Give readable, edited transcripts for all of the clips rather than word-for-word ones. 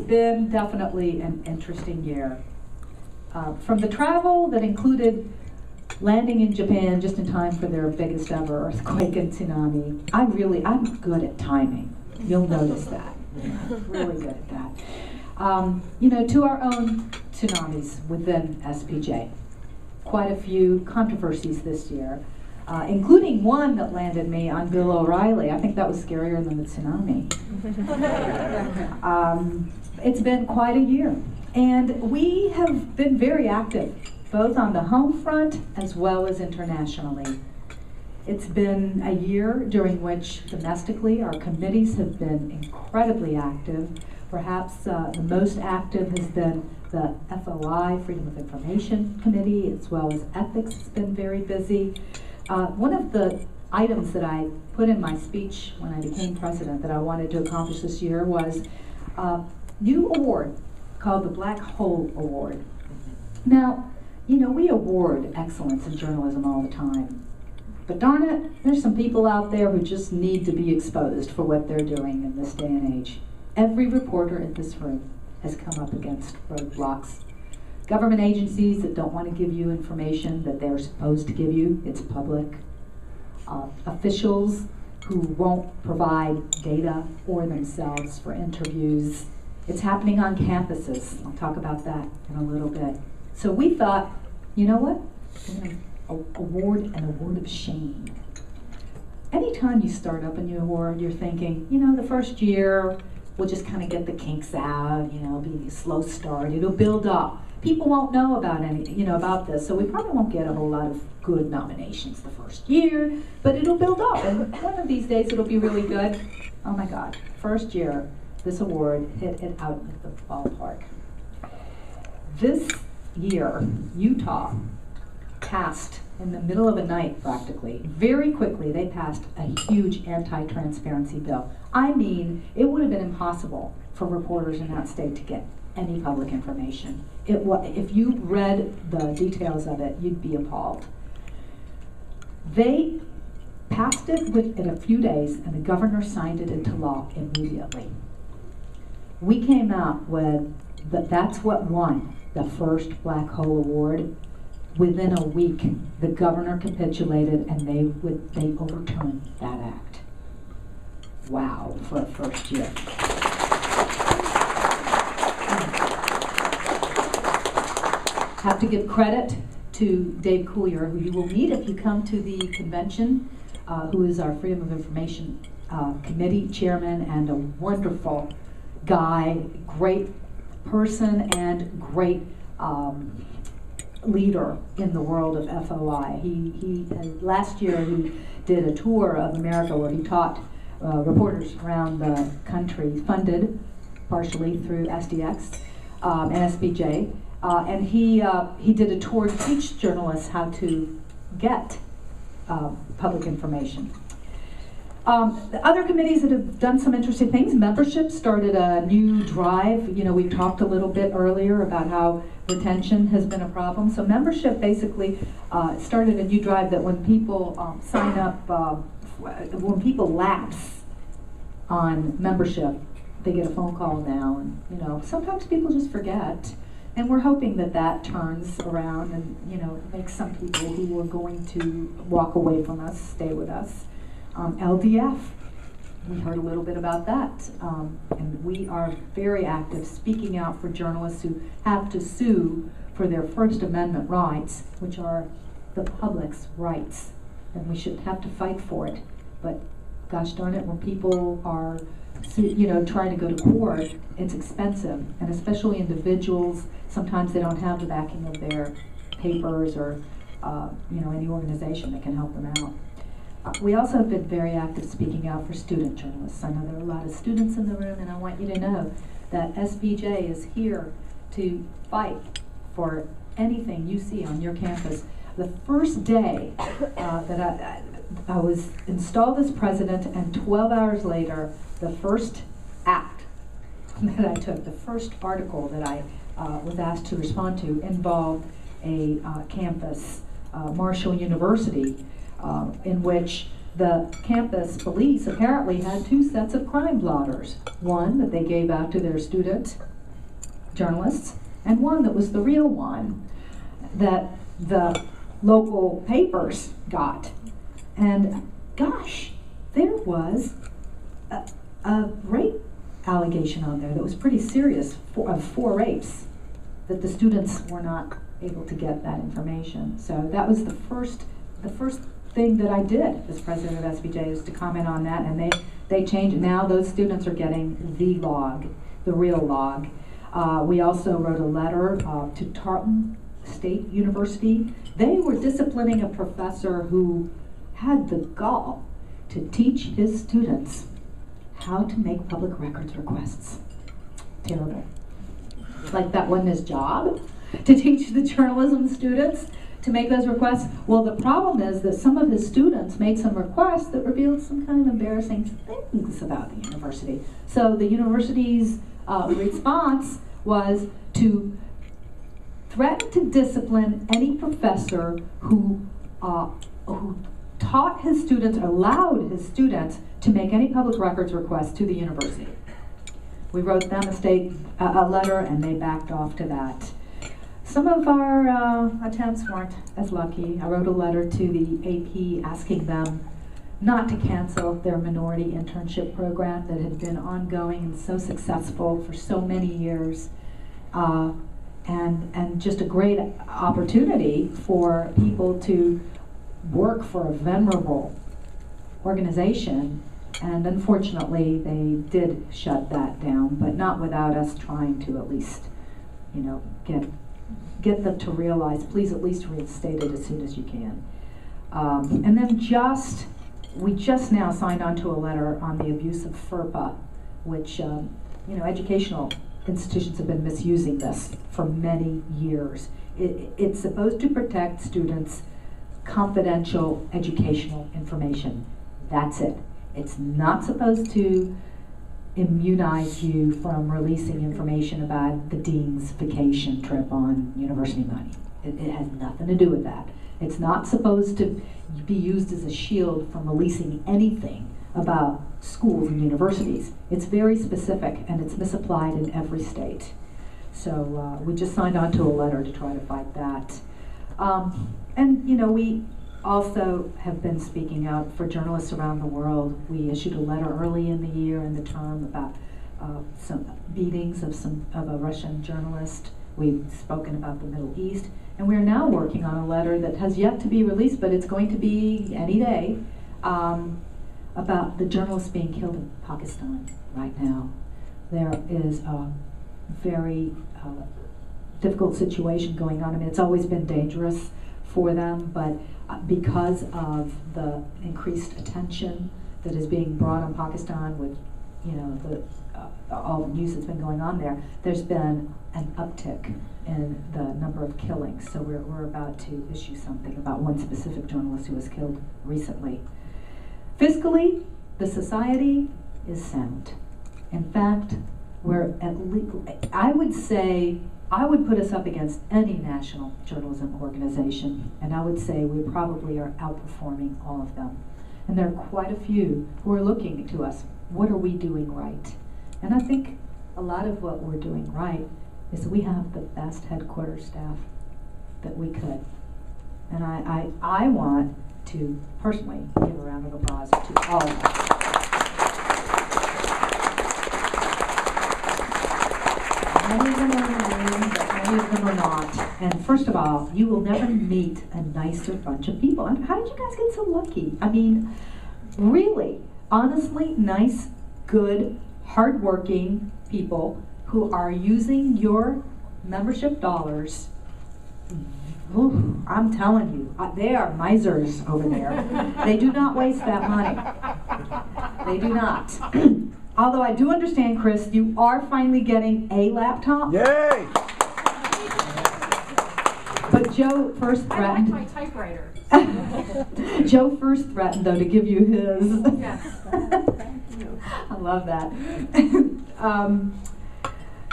been definitely an interesting year. From the travel that included landing in Japan just in time for their biggest ever earthquake and tsunami, I'm good at timing. You'll notice that. Really good at that. To our own tsunamis within SPJ. Quite a few controversies this year, including one that landed me on Bill O'Reilly. I think that was scarier than the tsunami. It's been quite a year. And we have been very active, both on the home front as well as internationally. It's been a year during which domestically our committees have been incredibly active. Perhaps the most active has been the FOI, Freedom of Information Committee, as well as ethics has been very busy. One of the items that I put in my speech when I became president that I wanted to accomplish this year was a new award called the Black Hole Award. Now, we award excellence in journalism all the time. But darn it, there's some people out there who just need to be exposed for what they're doing in this day and age. Every reporter in this room has come up against roadblocks. Government agencies that don't want to give you information that they're supposed to give you, it's public. Officials who won't provide data for themselves for interviews. It's happening on campuses. I'll talk about that in a little bit. So we thought, you know what? We're going to award an award of shame. Anytime you start up a new award, you're thinking, the first year, we'll just kind of get the kinks out, be a slow start, it'll build up. People won't know about about this, so we probably won't get a whole lot of good nominations the first year, but it'll build up, and one of these days it'll be really good. Oh my God, first year, this award hit it out of the ballpark. This year, Utah passed in the middle of the night practically. Very quickly, they passed a huge anti-transparency bill. I mean, it would have been impossible for reporters in that state to get any public information. If you read the details of it, you'd be appalled. They passed it in a few days, and the governor signed it into law immediately. We came out with that's what won the first Black Hole Award. Within a week, the governor capitulated, and they overturned that act. Wow, for a first year. Have to give credit to Dave Coulier, who you will meet if you come to the convention, who is our Freedom of Information Committee chairman and a wonderful guy, great person, and great leader in the world of FOI. He last year he did a tour of America where he taught reporters around the country, funded partially through SDX and SPJ, and he did a tour to teach journalists how to get public information. The other committees that have done some interesting things, membership started a new drive. We talked a little bit earlier about how retention has been a problem. So membership basically started a new drive that when people sign up, when people lapse on membership, they get a phone call now, and sometimes people just forget. And we're hoping that turns around and makes some people who were going to walk away from us stay with us. LDF, we heard a little bit about that, and we are very active speaking out for journalists who have to sue for their First Amendment rights, which are the public's rights, and we shouldn't have to fight for it. But gosh darn it, when people are trying to go to court, it's expensive, and especially individuals, sometimes they don't have the backing of their papers or any organization that can help them out. We also have been very active speaking out for student journalists. I know there are a lot of students in the room, and I want you to know that SPJ is here to fight for anything you see on your campus. The first day that I was installed as president, and 12 hours later, the first act that I took, the first article that I was asked to respond to involved a campus, Marshall University, in which the campus police apparently had two sets of crime blotters. One that they gave out to their student journalists and one that was the real one that the local papers got. And gosh, there was a rape allegation on there that was pretty serious, of 4 rapes, that the students were not able to get that information. So that was the first thing that I did as president of SPJ, is to comment on that, and they changed it. Now those students are getting the log, the real log. We also wrote a letter to Tarleton State University. They were disciplining a professor who had the gall to teach his students how to make public records requests. Terrible. Like that wasn't his job, to teach the journalism students to make those requests. Well, the problem is that some of his students made some requests that revealed some kind of embarrassing things about the university. So the university's response was to threaten to discipline any professor who taught his students, or allowed his students to make any public records requests to the university. We wrote them a letter, and they backed off to that. Some of our attempts weren't as lucky. I wrote a letter to the AP asking them not to cancel their minority internship program that had been ongoing and so successful for so many years, and just a great opportunity for people to work for a venerable organization. And unfortunately, they did shut that down, but not without us trying to at least, get them to realize, please at least reinstate it as soon as you can. And then we just now signed on to a letter on the abuse of FERPA, which, educational institutions have been misusing this for many years. It's supposed to protect students' confidential educational information. That's it. It's not supposed to immunize you from releasing information about the dean's vacation trip on university money. It has nothing to do with that. It's not supposed to be used as a shield from releasing anything about schools and universities. It's very specific, and it's misapplied in every state. So we just signed on to a letter to try to fight that. We also have been speaking out for journalists around the world. We issued a letter early in the year, in the term, about some beatings of a Russian journalist. We've spoken about the Middle East, and we're now working on a letter that has yet to be released, but it's going to be any day, about the journalists being killed in Pakistan right now. There is a very difficult situation going on. I mean, it's always been dangerous for them, but because of the increased attention that is being brought on Pakistan with, all the news that's been going on there, there's been an uptick in the number of killings. So we're about to issue something about one specific journalist who was killed recently. Fiscally, the society is sound. In fact, we're I would say, I would put us up against any national journalism organization, and I would say we probably are outperforming all of them. And there are quite a few who are looking to us. What are we doing right? And I think a lot of what we're doing right is we have the best headquarters staff that we could. And I want to personally give a round of applause to all of us. Many of them are in the room, but many of them are not. And first of all, you will never meet a nicer bunch of people. And how did you guys get so lucky? I mean, really, honestly, nice, good, hardworking people who are using your membership dollars. Ooh, I'm telling you, they are misers over there. They do not waste that money. They do not. Although I do understand, Chris, you are finally getting a laptop. Yay! But Joe first threatened. I like my typewriter. Joe first threatened, though, to give you his. Yes. Thank you. I love that.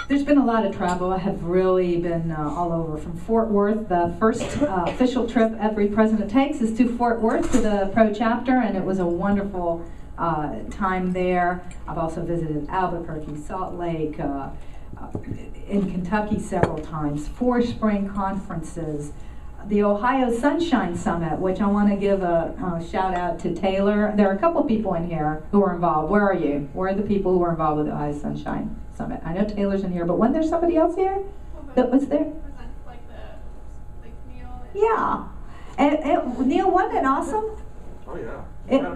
There's been a lot of travel. I have really been all over. From Fort Worth, the first official trip every president takes is to Fort Worth to the Pro Chapter, and it was a wonderful time there. I've also visited Albuquerque, Salt Lake, in Kentucky several times, 4 spring conferences, the Ohio Sunshine Summit, which I want to give a shout out to Taylor. There are a couple people in here who are involved. Where are you? Where are the people who are involved with the Ohio Sunshine Summit? I know Taylor's in here, but wasn't there somebody else here that was there? Like Neil. Yeah. And Neil, wasn't it awesome? Oh yeah.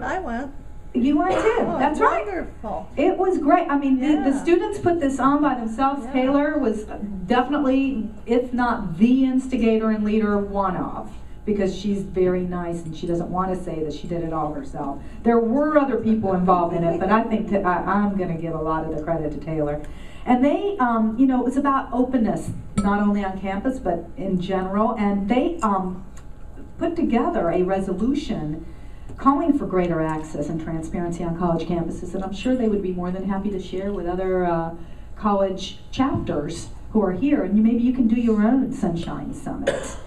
I went. You went too. Oh, That's right. Wonderful. It was great. I mean, Yeah. the students put this on by themselves. Yeah. Taylor was definitely, if not the instigator and leader, one of, because she's very nice and she doesn't want to say that she did it all herself. There were other people involved in it, but I think that I'm going to give a lot of the credit to Taylor. And they, you know, it was about openness, not only on campus, but in general. And they put together a resolution calling for greater access and transparency on college campuses, and I'm sure they would be more than happy to share with other college chapters who are here, and maybe you can do your own Sunshine Summits.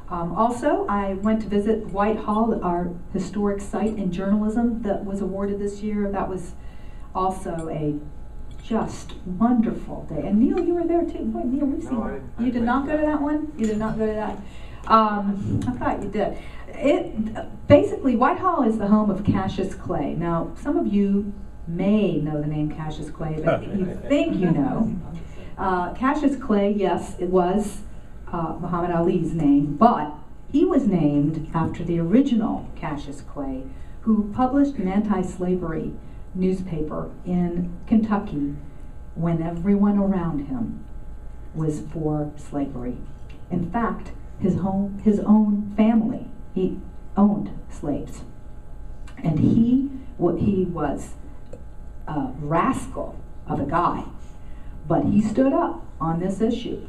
Also, I went to visit Whitehall, our historic site in journalism that was awarded this year. That was also a just wonderful day. And Neil, you were there too. Boy, Neil, we've seen that. You did not go to that one? You did not go to that? I thought you did. Basically, Whitehall is the home of Cassius Clay. Now, some of you may know the name Cassius Clay, but you think you know. Cassius Clay, yes, it was Muhammad Ali's name, but he was named after the original Cassius Clay, who published an anti-slavery newspaper in Kentucky when everyone around him was for slavery. In fact, his own family, he owned slaves, and he was a rascal of a guy, but he stood up on this issue,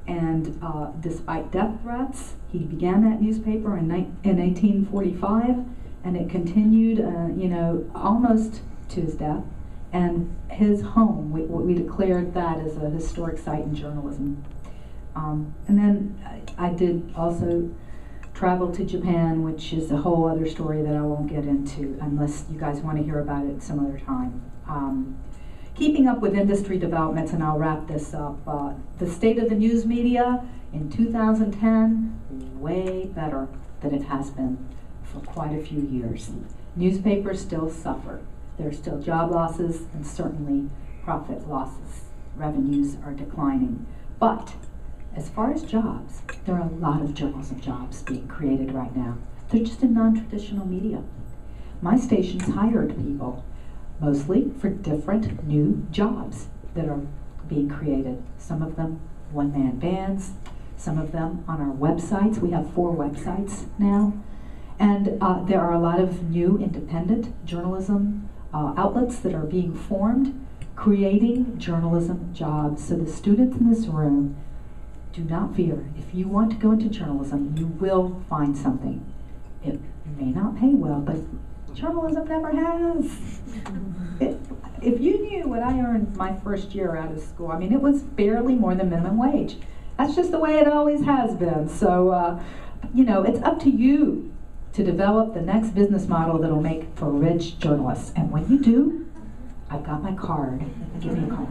and despite death threats, he began that newspaper in 1845, and it continued, you know, almost to his death. And his home, we declared that as a historic site in journalism. And then I did also travel to Japan, which is a whole other story that I won't get into unless you guys want to hear about it some other time. Keeping up with industry developments, and I'll wrap this up. The state of the news media in 2010, way better than it has been for quite a few years. Newspapers still suffer. There are still job losses and certainly profit losses. Revenues are declining. But as far as jobs, there are a lot of journalism jobs being created right now. They're just in non-traditional media. My station's hired people, mostly for different new jobs that are being created. Some of them one-man bands, some of them on our websites. We have 4 websites now. And there are a lot of new independent journalism outlets that are being formed, creating journalism jobs. So the students in this room, do not fear. If you want to go into journalism, you will find something. It may not pay well, but journalism never has. If you knew what I earned my first year out of school, I mean, it was barely more than minimum wage. That's just the way it always has been. So, you know, it's up to you to develop the next business model that'll make for rich journalists. And when you do, I've got my card. Give me a call.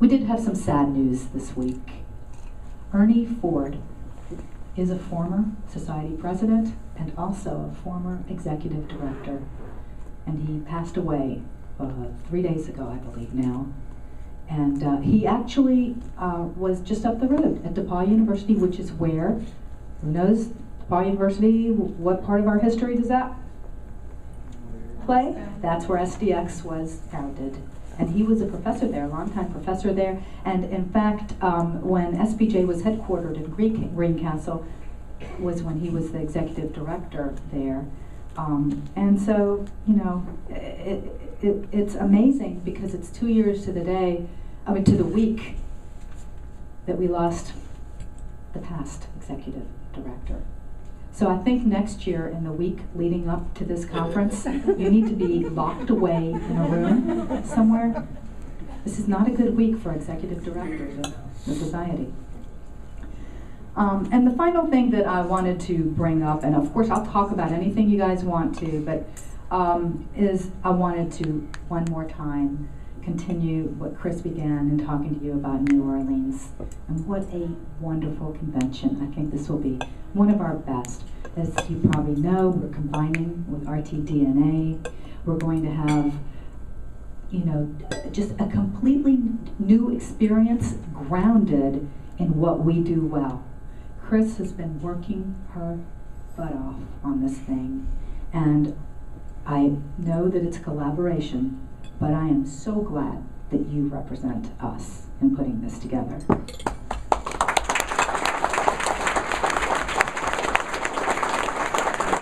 We did have some sad news this week. Ernie Ford is a former society president and also a former executive director. And he passed away 3 days ago, I believe now. And he actually was just up the road at DePaul University, which is where, who knows, DePaul University, what part of our history does that play? That's where SDX was founded. And he was a professor there, a longtime professor there. And in fact, when SPJ was headquartered in Greencastle, was when he was the executive director there. And so, you know, it's amazing because it's 2 years to the day, I mean, to the week that we lost the past executive director. So I think next year, in the week leading up to this conference, you need to be locked away in a room somewhere. This is not a good week for executive directors of the society. And the final thing that I wanted to bring up, and of course I'll talk about anything you guys want to, but is I wanted to one more time continue what Chris began in talking to you about New Orleans. And what a wonderful convention. I think this will be one of our best. As you probably know, we're combining with RTDNA. We're going to have, you know, just a completely new experience grounded in what we do well. Chris has been working her butt off on this thing, and I know that it's collaboration, but I am so glad that you represent us in putting this together.